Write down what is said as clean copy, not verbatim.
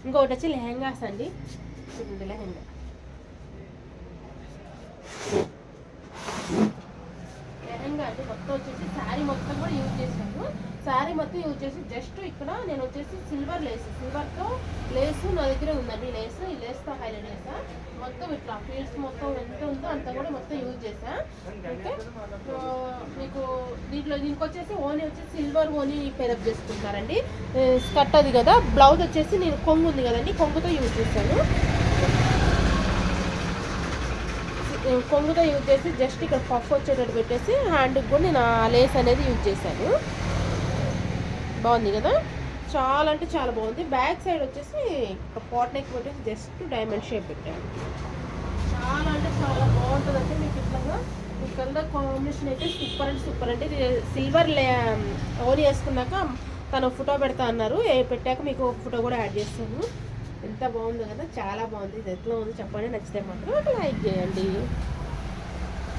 ఇంకొకటి వచ్చి లెహెంగాస్ అండి. చూడండి లెహెంగా అంటే మొత్తం వచ్చేసి శారీ మొత్తం కూడా యూజ్ చేశాను. శారీ మొత్తం యూజ్ చేసి జస్ట్ ఇక్కడ నేను వచ్చేసి సిల్వర్తో లేసు నా దగ్గర ఉందండి. ఈ లేస్తో హైలైట్ చేసా. మొత్తం ఇట్లా ఫీల్డ్స్ మొత్తం ఎంత ఉందో అంత కూడా మొత్తం యూజ్ చేసా. ఓకే, మీకు దీనికి వచ్చేసి ఓనీ వచ్చేసి సిల్వర్ ఓనీ పేరప్ చేసుకుంటారండి. స్కర్ట్ అది కదా, బ్లౌజ్ వచ్చేసి నేను కొంగు ఉంది కదండి, కొంగుతో యూజ్ చేశాను. కొంగుతో యూజ్ చేసి జస్ట్ ఇక్కడ పఫ్ వచ్చేటట్టు పెట్టేసి హ్యాండ్కి కూడా నేను ఆ లేస్ అనేది యూజ్ చేశాను. బాగుంది కదా, చాలా అంటే చాలా బాగుంది. బ్యాక్ సైడ్ వచ్చేసి పాట్ నెక్ పెట్టేసి జస్ట్ డైమండ్ షేప్ పెట్టాను. చాలా అంటే చాలా బాగుంటుందంటే మీకు ఇట్లాగా మీ కలర్ కాంబినేషన్ అయితే సూపర్ అంటే సిల్వర్ ఓని వేసుకున్నాక తను ఫోటో పెడతా అన్నారు. పెట్టాక మీకు ఒక ఫోటో కూడా యాడ్ చేస్తాను. ఎంత బాగుందో కదా, చాలా బాగుంది. ఇది ఎట్లా ఉంది చెప్పండి, నచ్చితే మాత్రం లైక్ చేయండి.